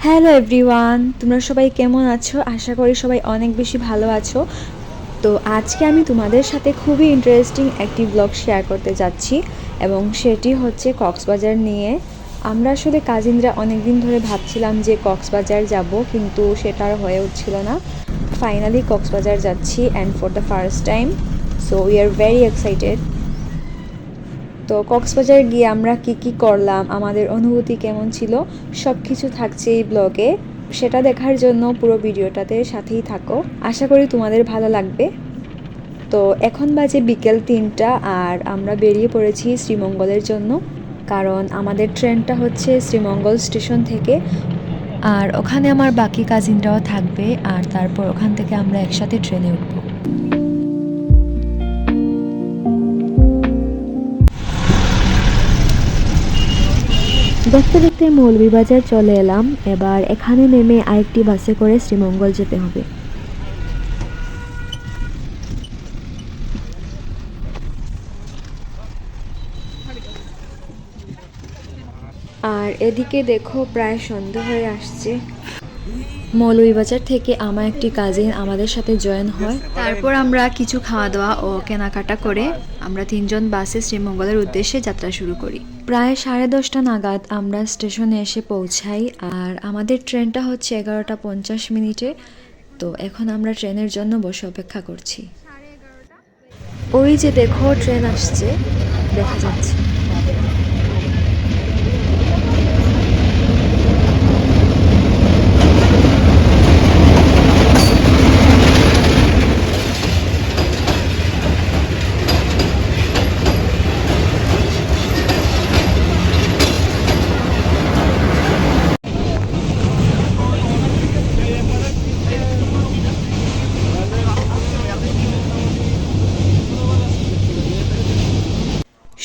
Hello everyone, তোমরা সবাই কেমন আছো? আশা করি সবাই অনেক বেশি ভালো আছো। তো আজকে আমি তোমাদের সাথে খুবই ইন্টারেস্টিং একটি ব্লগ শেয়ার করতে যাচ্ছি এবং সেটি হচ্ছে কক্সবাজার নিয়ে। আমরা আসলে কাজিনরা অনেক দিন ধরে ভাবছিলাম যে কক্সবাজার যাব, কিন্তু সেটা আর হয়ে উঠছিল না। ফাইনালি কক্সবাজার যাচ্ছি and for the first time, so we are very excited. তো কক্সবাজার গিয়ে আমরা কি করলাম, আমাদের অনুভূতি কেমন ছিল, সব কিছু থাকছে এই ব্লগে। সেটা দেখার জন্য পুরো ভিডিওটাতে সাথেই থাকো, আশা করি তোমাদের ভালো লাগবে। তো এখন বাজে বিকেল 3টা আর আমরা বেরিয়ে পড়েছি শ্রীমঙ্গলের জন্য, কারণ আমাদের ট্রেনটা হচ্ছে শ্রীমঙ্গল স্টেশন থেকে। আর ওখানে আমার বাকি কাজিনরাও থাকবে, আর তারপর ওখান থেকে আমরা একসাথে ট্রেনে উঠবো। দেখতে দেখতে মৌলভীবাজার চলে এলাম। এবার এখানে নেমে আরেকটি বাসে করে শ্রীমঙ্গল যেতে হবে। আর এদিকে দেখো প্রায় সন্ধ্যা হয়ে আসছে। মৌলভীবাজার থেকে আমার একটি কাজিন আমাদের সাথে জয়েন হয়। তারপর আমরা কিছু খাওয়া দাওয়া ও কেনাকাটা করে আমরা 3জন বাসে শ্রীমঙ্গলের উদ্দেশ্যে যাত্রা শুরু করি। প্রায় 10:30 নাগাদ আমরা স্টেশনে এসে পৌঁছাই, আর আমাদের ট্রেনটা হচ্ছে 11টা 50 মিনিটে। তো এখন আমরা ট্রেনের জন্য বসে অপেক্ষা করছি। ওই যে দেখো ট্রেন আসছে, দেখা যাচ্ছে।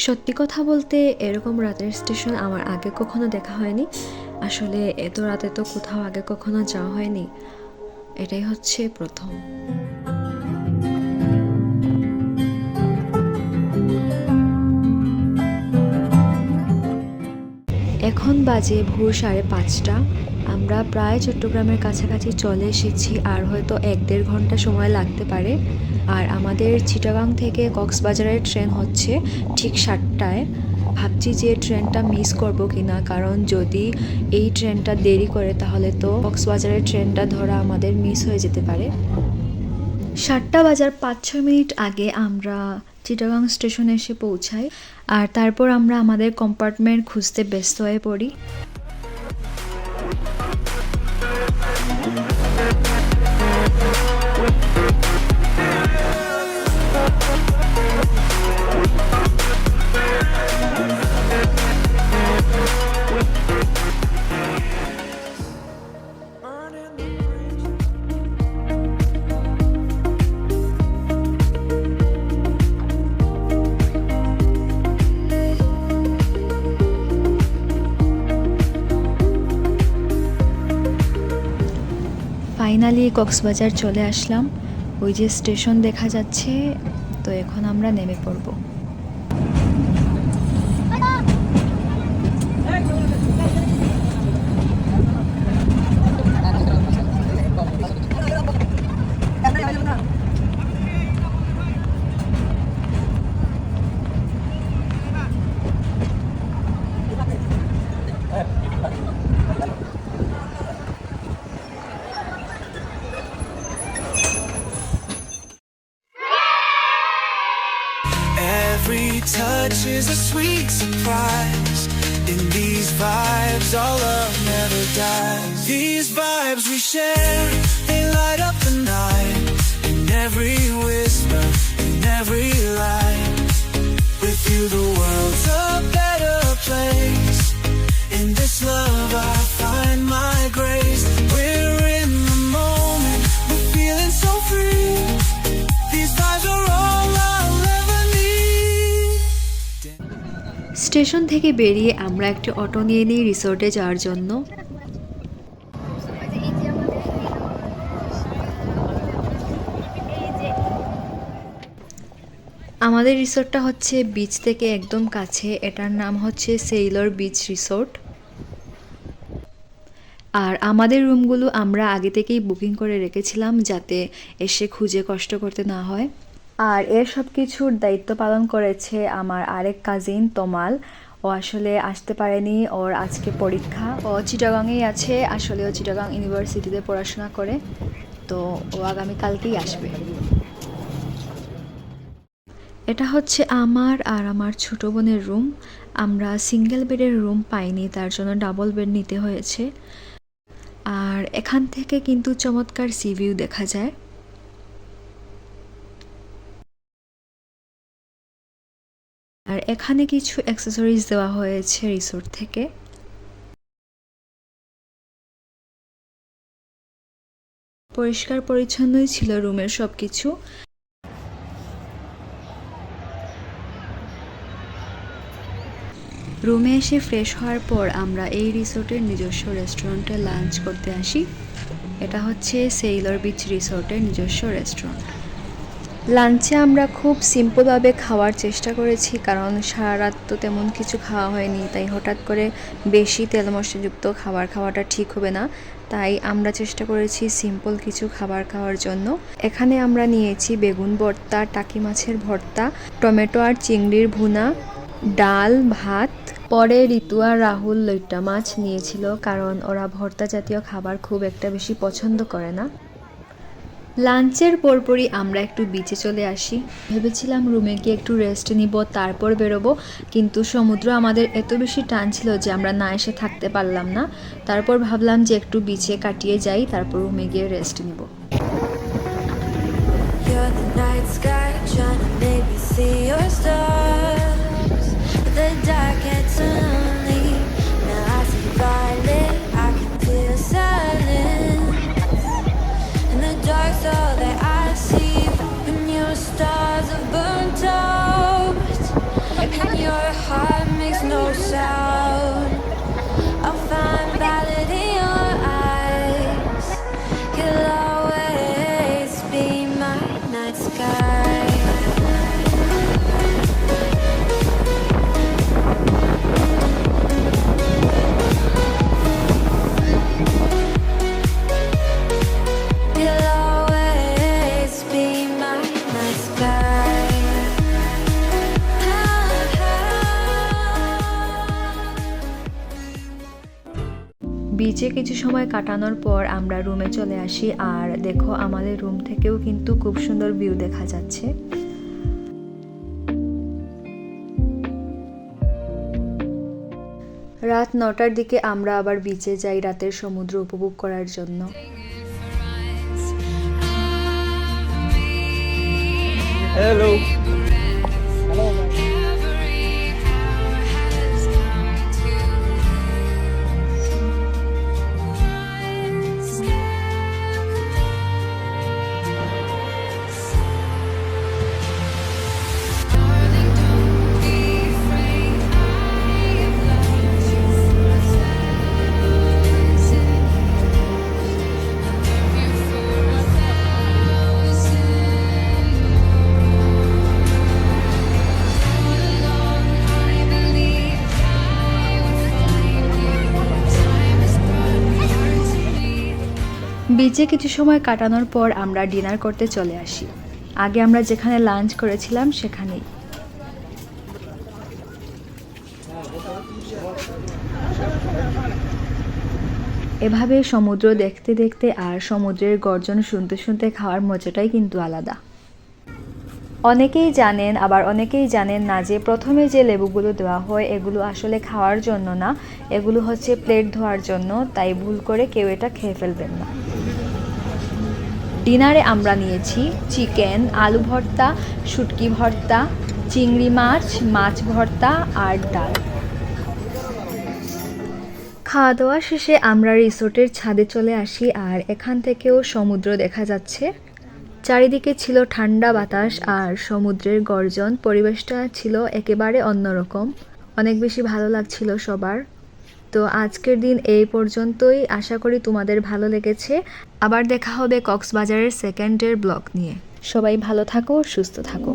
সত্যি কথা বলতে এরকম রাতের স্টেশন আমার আগে কখনো দেখা হয়নি। আসলে এত রাতে তো কোথাও আগে কখনো যাওয়া হয়নি, এটাই হচ্ছে প্রথম। এখন বাজে ভোর 5:30। আমরা প্রায় চট্টগ্রামের কাছাকাছি চলে এসেছি, আর হয়তো 1-1.5 ঘন্টা সময় লাগতে পারে। আর আমাদের চিটাগাং থেকে কক্সবাজারের ট্রেন হচ্ছে ঠিক 7টায়। ভাবছি যে ট্রেনটা মিস করব কিনা, কারণ যদি এই ট্রেনটা দেরি করে তাহলে তো কক্সবাজারের ট্রেনটা ধরা আমাদের মিস হয়ে যেতে পারে। 7টা বাজার 5-6 মিনিট আগে আমরা চিটাগাং স্টেশনে এসে পৌঁছাই, আর তারপর আমরা আমাদের কম্পার্টমেন্ট খুঁজতে ব্যস্ত হয়ে পড়ি। ফাইনালি কক্সবাজার চলে আসলাম। ওই যে স্টেশন দেখা যাচ্ছে, তো এখন আমরা নেমে পড়ব। Every touch is a sweet surprise. In these vibes, our love never dies. These vibes we share, they light up the night. In every whisper, in every line. With you the world's a better place. In this love I find my grace. We're in the moment, we're feeling so free. These vibes are all I'll ever need. Station থেকে বেরিয়ে আমরা একটি auto নিয়ে নিই রিসোর্টে যাওয়ার জন্য। আমাদের রিসোর্টটা হচ্ছে বিচ থেকে একদম কাছে, এটার নাম হচ্ছে সেইলর বিচ রিসোর্ট। আর আমাদের রুমগুলো আমরা আগে থেকেই বুকিং করে রেখেছিলাম যাতে এসে খুঁজে কষ্ট করতে না হয়। আর এর সব কিছুর দায়িত্ব পালন করেছে আমার আরেক কাজিন তমাল। ও আসলে আসতে পারেনি, ওর আজকে পরীক্ষা। ও চিটাগাংয়েই আছে, আসলে ও চিটাগাং ইউনিভার্সিটিতে পড়াশোনা করে, তো ও আগামীকালকেই আসবে। এটা হচ্ছে আমার আর আমার ছোট বোনের রুম। আমরা সিঙ্গেল বেডের রুম পাইনি, তার জন্য ডাবল বেড নিতে হয়েছে। আর এখান থেকে কিন্তু চমৎকার সি ভিউ দেখা যায়। আর এখানে কিছু অ্যাক্সেসরিজ দেওয়া হয়েছে রিসোর্ট থেকে। পরিষ্কার পরিচ্ছন্নই ছিল রুমের সব কিছু। রুমে এসে ফ্রেশ হওয়ার পর আমরা এই রিসোর্টের নিজস্ব রেস্টুরেন্টে লাঞ্চ করতে আসি। এটা হচ্ছে সেইলর বিচ রিসোর্টের নিজস্ব রেস্টুরেন্ট। লাঞ্চে আমরা খুব সিম্পলভাবে খাওয়ার চেষ্টা করেছি, কারণ সারা রাত তো তেমন কিছু খাওয়া হয়নি, তাই হঠাৎ করে বেশি তেল মশলাযুক্ত খাবার খাওয়াটা ঠিক হবে না। তাই আমরা চেষ্টা করেছি সিম্পল কিছু খাবার খাওয়ার জন্য। এখানে আমরা নিয়েছি বেগুন ভর্তা, টাকি মাছের ভর্তা, টমেটো আর চিংড়ির ভুনা, ডাল, ভাত। পরে ঋতু আর রাহুল লইট্টা মাছ নিয়েছিল, কারণ ওরা ভর্তা জাতীয় খাবার খুব একটা বেশি পছন্দ করে না। লাঞ্চের পরপরই আমরা একটু বিচে চলে আসি। ভেবেছিলাম রুমে গিয়ে একটু রেস্ট নিব, তারপর বেরোবো, কিন্তু সমুদ্র আমাদের এত বেশি টানছিল যে আমরা না এসে থাকতে পারলাম না। তারপর ভাবলাম যে একটু বিচে কাটিয়ে যাই, তারপর রুমে গিয়ে রেস্ট নিব। You're the night sky, trying to make me see your stars. But the dark gets lonely. Now I see violet, I can feel silence. In the dark's all that I see. When your stars are burnt out, and your heart makes no sound. I'll find valid in your eyes. You'll always be my night sky. You'll always be my night sky. বিচে কিছু সময় কাটানোর পর আমরা রুমে চলে আসি। আর দেখো, আমাদের রুম থেকেও কিন্তু খুব সুন্দর ভিউ দেখা যাচ্ছে। রাত 9টার দিকে আমরা আবার বিচে যাই রাতের সমুদ্র উপভোগ করার জন্য। Hello. বিচে কিছু সময় কাটানোর পর আমরা ডিনার করতে চলে আসি। আগে আমরা যেখানে লাঞ্চ করেছিলাম সেখানেই। এভাবে সমুদ্র দেখতে দেখতে আর সমুদ্রের গর্জন শুনতে শুনতে খাওয়ার মজাটাই কিন্তু আলাদা। অনেকেই জানেন, আবার অনেকেই জানেন না যে প্রথমে যে লেবুগুলো দেওয়া হয় এগুলো আসলে খাওয়ার জন্য না, এগুলো হচ্ছে প্লেট ধোয়ার জন্য, তাই ভুল করে কেউ এটা খেয়ে ফেলবেন না। ডিনারে আমরা নিয়েছি চিকেন, আলু ভর্তা, শুটকি ভর্তা, চিংড়ি মাছ, মাছ ভর্তা আর ডাল। খাওয়া দাওয়া শেষে আমরা রিসোর্টের ছাদে চলে আসি। আর এখান থেকেও সমুদ্র দেখা যাচ্ছে। চারিদিকে ছিল ঠান্ডা বাতাস আর সমুদ্রের গর্জন। পরিবেশটা ছিল একেবারে অন্যরকম, অনেক বেশি ভালো লাগছিল সবার। তো আজকের দিন এই পর্যন্তই। আশা করি তোমাদের ভালো লেগেছে। আবার দেখা হবে কক্সবাজারের সেকেন্ডের ব্লগ নিয়ে। সবাই ভালো থাকো, সুস্থ থাকো।